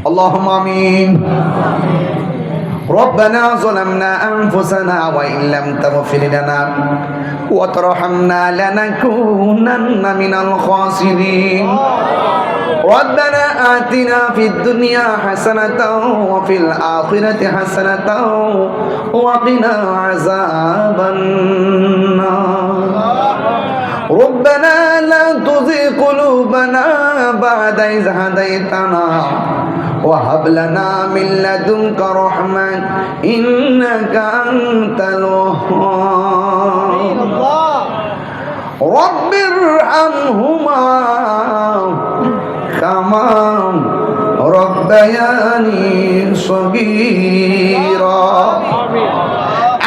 اللهم آمين. ربنا ظلمنا أنفسنا وإن لم تغفر لنا وترحمنا لنكونن من الخاسرين. ربنا آتنا في الدنيا حسنة وفي الآخرة حسنة وقنا عذاب النار. ربنا لا تزغ قلوبنا بعد إذ هديتنا وهب لنا من لدنك رحمة إنك أنت الوهاب. رب ارحمهما كما ربياني صغيرا.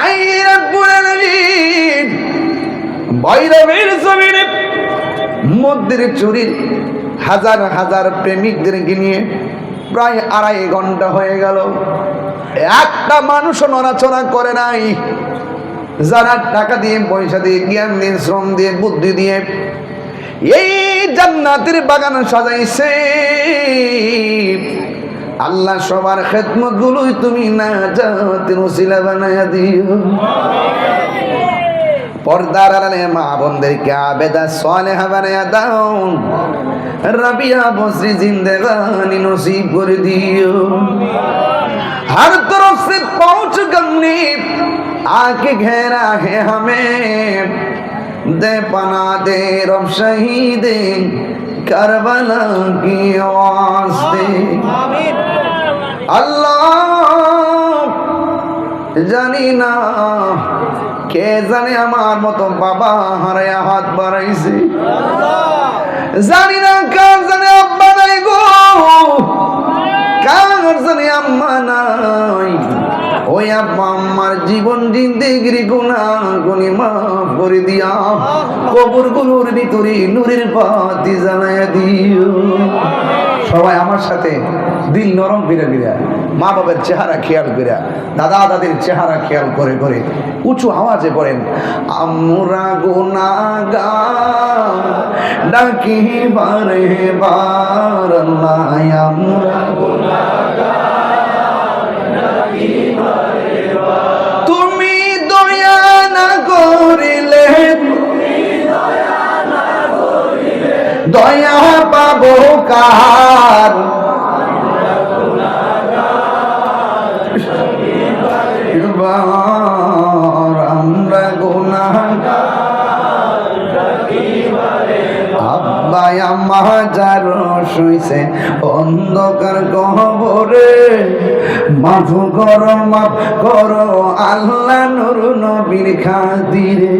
أي رب العالمين বাইরের জমিনে মধ্যের চুরির হাজার হাজার প্রেমিকদেরকে নিয়ে প্রায় 2.5 ঘন্টা হয়ে গেল, একটা মানুষও নড়াচড়া করে নাই। যারা টাকা দিয়ে, পয়সা দিয়ে, জ্ঞান দিয়ে, শ্রম দিয়ে, বুদ্ধি দিয়ে এই জান্নাতের বাগান সাজাইছে, আল্লাহ সবার খেদমত গুলোই তুমি নাজাতের ওসিলা বানায়া দিও। পর্দার আড়ালে মা বোনদেরকে আবেদা সালেহা বানায়া দাও। রাবিয়া বসরি জিন্দেগানি নসিব করে দিও। हर तरफ से पहुंच गमनी आके घेरा है हमें, दे पना दे रब शहीदे करबला की वास्ते। अल्लाह জানি না কে জানে আমার মতো বাবা হারায়া হাত বাড়াইছে, জানি না কার জানে আব্বা নাই গো, কার জানে আম্মা নাই। ওই আব্বা আম্মার জীবন জিন্দেগির গুনাহগুলি মাফ করে দিয়া কবরগুলোর ভিতরে নূরের বাতি জ্বালায়া দিও। সবাই আমার সাথে দিল নরম করে করে মা বাবার চেহারা খেয়াল করে, দাদা দাদির চেহারা খেয়াল করে করে উঁচু আওয়াজে বলেন, আমরা গুনাহগার ডাকি বারে বার আল্লাহ, আমরা গুনাহগার ডাকি বারে বার। তুমি দয়া না করিলে, দয়া পাবো কার? আমরা গুনাহগার আব্বাই আম্মা যার শুইছে অন্ধকার কবরে, মাফ করো মাফ করো আল্লাহ নূর নবীর খাতিরে।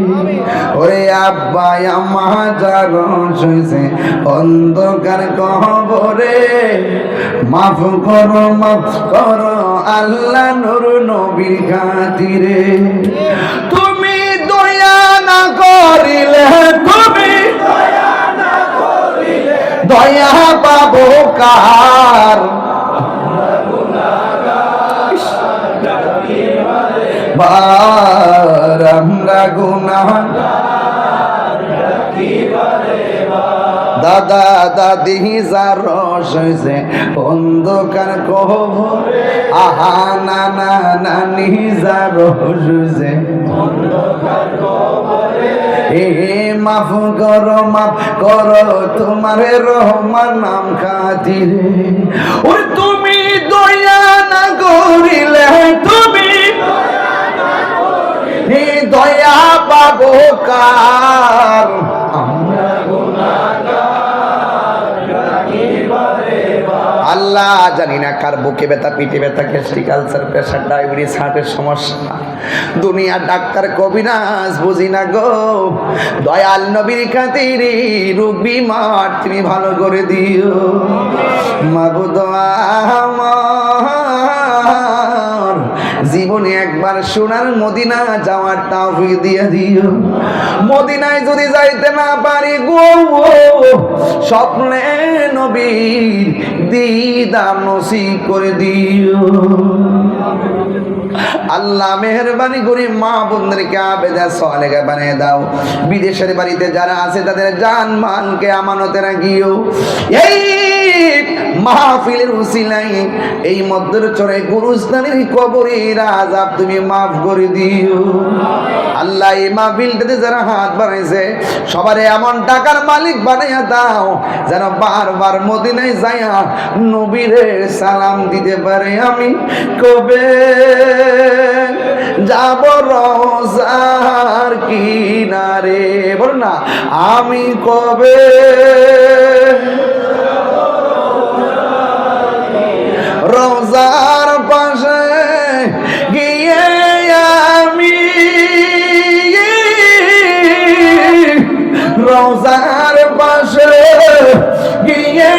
ওরে আব্বাই আম্মা যার শুইছে অন্ধকার কবরে, মাফ করো আল্লাহ নূর নবীর খাতিরে। তুমি দয়া না করিলে, তুমি দয়া পাবো কার? বার আমরা গুনাহগার দাদা দাদি যার হইছে অন্ধকার কবরে, আহা নানা নানি যার হইছে অন্ধকার কবরে, এ মাফ করো তোমার রহমান নাম খাতিরে। ওই তুমি দয়া না করিলে, তুমি দয়া পাবো কার? আমরা আল্লাহ জানি না কার বুকে ব্যথা, পিঠে ব্যথা, গ্যাস্ট্রিক আলসার, প্রেশার, ডায়াবেটিস, হার্টের সমস্যা। দুনিয়ার ডাক্তার কবিরাজ বুঝি না গো, দয়াল নবীর খাতিরে রোগ বিমার তুমি ভালো করে দিও। মাবুদ আমার জীবন জীবনে একবার সোনার মদিনা যাওয়ার তৌফিক দিয়ে দিও। মদিনায় যদি যাইতে না পারি গো, স্বপ্নে নবীর দিদার নসিব করে দিও। আল্লাহ মেহেরবানি করে মা বোনদেরকে আবেদা সালেহা বানিয়ে দাও। বিদেশের বাড়িতে যারা আছে তাদের জান মালকে আমানতে রাখিও। এই মাহফিলের উসিলায় এই মধ্যের চরে গুরুস্থানের কবরের আযাব তুমি মাফ করে দিও। আল্লাহ এই মাহফিলটাতে যারা হাত বাড়াইছে সবারে এমন টাকার মালিক বানাইয়া দাও যেন বারবার মদিনায় যাইয়া নবীরে সালাম দিতে পারে। আমি কবে যাব রওজার কিনারে, বল না, আমি কবে রওজার পাশে গিয়ে আমি রওজার পাশে গিয়ে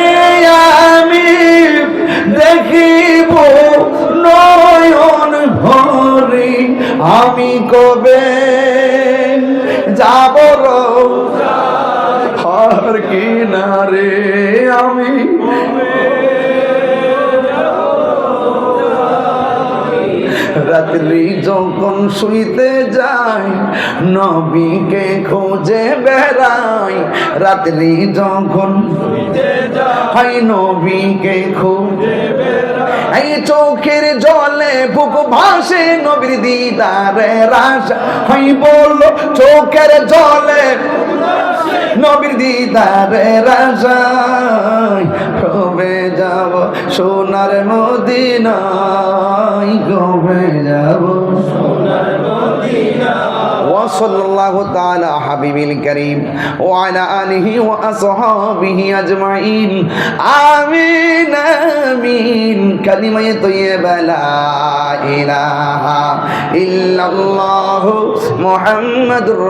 আমি দেখিব নয়ন ভরে। আমি কবে যাব রওজার কিনারে, আমি রাত্রি যখন শুইতে যাই নবীকে খোঁজে বেড়াই। রাত্রি যখন হাই নবীকে খোঁজে বেড়াই, এই চোখের জলে বুক ভাসে নবীর দিদারের আশা। হাই বলো চোখের জলে নবীর দিদারের আশায় কবে যাব সোনার মদিনায়, কবে যাব সোনার মদিনায়। ওয়াসাল্লাল্লাহু তাআলা হাবিবিল কারীম ওয়া আলা আলিহি ওয়া আসহাবিহি আজমাইন। আমিন আমিন। কালিমায়ে তাইয়্যিবা লা ইলাহা ইল্লাল্লাহু মুহাম্মাদুর